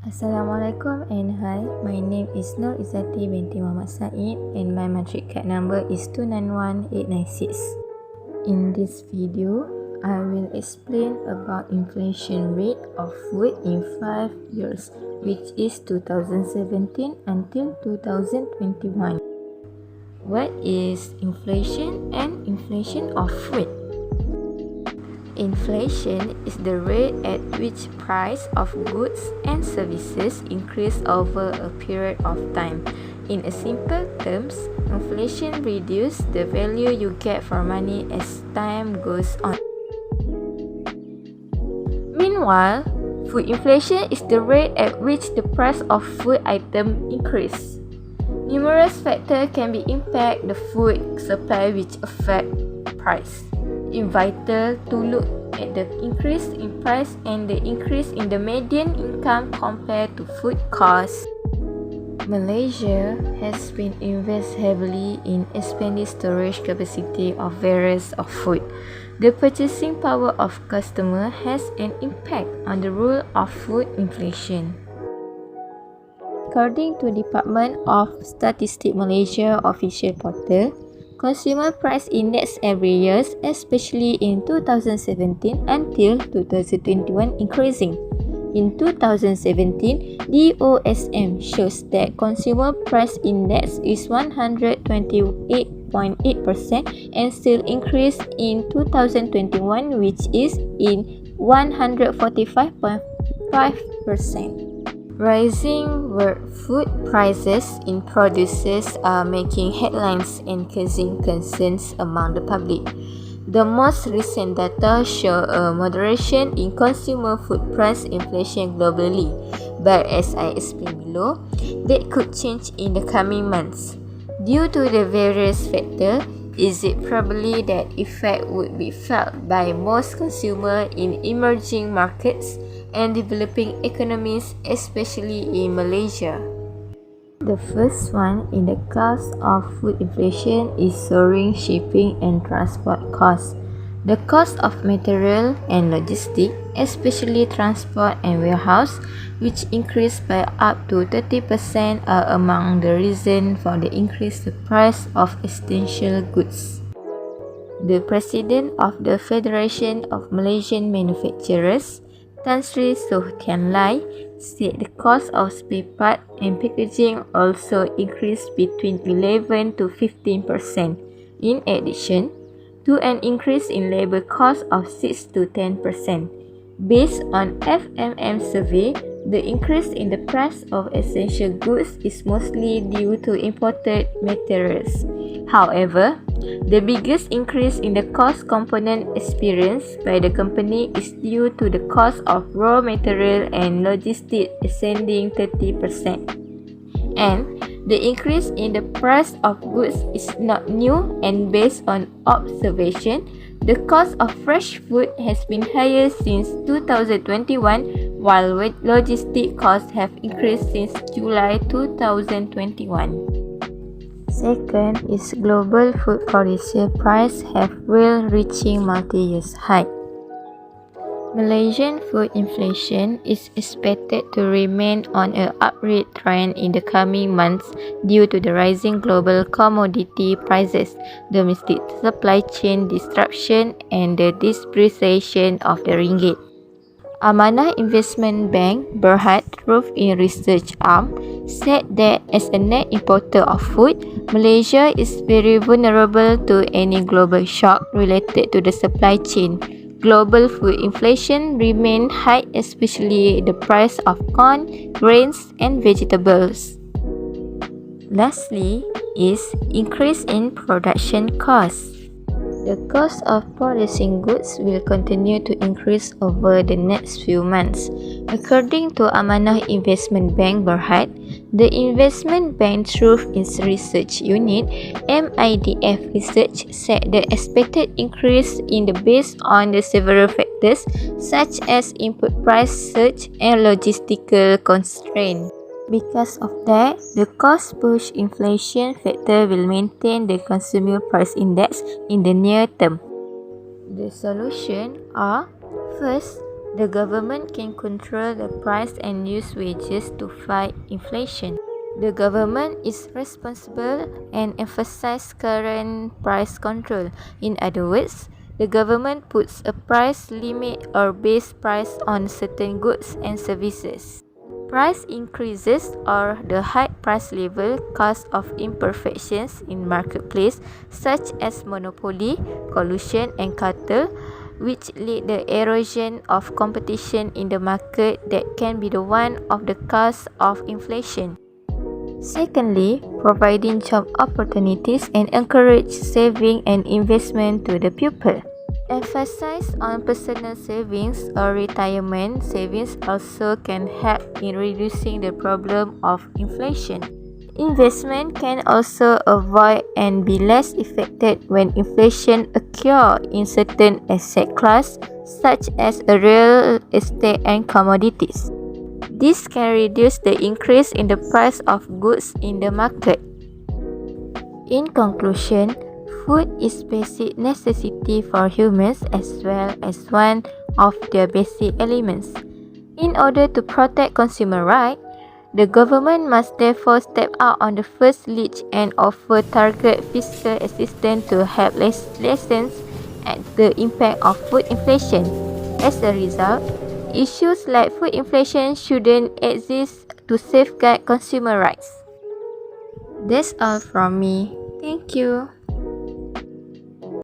Assalamualaikum and hi, my name is Nur Izzati binti Muhammad Said and my matric card number is 291896. In this video, I will explain about inflation rate of food in 5 years, which is 2017 until 2021. What is inflation and inflation of food? Inflation is the rate at which price of goods and services increase over a period of time. In a simple terms, inflation reduces the value you get for money as time goes on. Meanwhile, food inflation is the rate at which the price of food items increase. Numerous factors can be impact the food supply which affect price. It's vital to look at the increase in price and the increase in the median income compared to food costs. Malaysia has been invest heavily in expanding storage capacity of various of food. The purchasing power of customer has an impact on the rule of food inflation. According to Department of Statistics Malaysia official portal, Consumer Price Index every year, especially in 2017 until 2021, increasing. In 2017, DOSM shows that Consumer Price Index is 128.8% and still increased in 2021, which is in 145.5%. Rising food prices in produces are making headlines and causing concerns among the public. The most recent data show a moderation in consumer food price inflation globally, but as I explained below, that could change in the coming months. Due to the various factors, is it probably that effect would be felt by most consumers in emerging markets and developing economies, especially in Malaysia. The first one in the cost of food inflation is soaring shipping and transport costs. The cost of material and logistics, especially transport and warehouse, which increased by up to 30%, are among the reasons for the increased price of essential goods. The President of the Federation of Malaysian Manufacturers, Tan Sri Soh Tian Lai, said the cost of spare parts and packaging also increased between 11 to 15%, in addition to an increase in labor cost of 6 to 10%. Based on FMM survey, the increase in the price of essential goods is mostly due to imported materials. However, the biggest increase in the cost component experienced by the company is due to the cost of raw material and logistics ascending 30%. And the increase in the price of goods is not new, and based on observation, the cost of fresh food has been higher since 2021, while logistic costs have increased since July 2021. Second is global food producer price have well reaching multi-year high. Malaysian food inflation is expected to remain on an upward trend in the coming months due to the rising global commodity prices, domestic supply chain disruption, and the depreciation of the ringgit. Amanah Investment Bank Berhad Roof in Research Arm said that as a net importer of food, Malaysia is very vulnerable to any global shock related to the supply chain. Global food inflation remains high, especially the price of corn, grains, and vegetables. Lastly is increase in production costs. The cost of producing goods will continue to increase over the next few months. According to Amanah Investment Bank Berhad, the investment bank through its research unit, MIDF Research, said the expected increase in the based on the several factors such as input price surge and logistical constraints. Because of that, the cost push inflation factor will maintain the consumer price index in the near term. The solution are: first, The government can control the price and use wages to fight inflation. The government is responsible and emphasizes current price control. In other words, the government puts a price limit or base price on certain goods and services. Price increases or the high price level cause of imperfections in marketplace such as monopoly, collusion and cartel, which lead the erosion of competition in the market that can be the one of the cause of inflation. Secondly, providing job opportunities and encourage saving and investment to the people. Emphasis on personal savings or retirement savings also can help in reducing the problem of inflation. Investment can also avoid and be less affected when inflation occurs in certain asset class such as real estate and commodities. This can reduce the increase in the price of goods in the market. In conclusion, food is basic necessity for humans as well as one of their basic elements. In order to protect consumer rights, the government must therefore step out on the first ledge and offer targeted fiscal assistance to help lessen the impact of food inflation. As a result, issues like food inflation shouldn't exist to safeguard consumer rights. That's all from me. Thank you.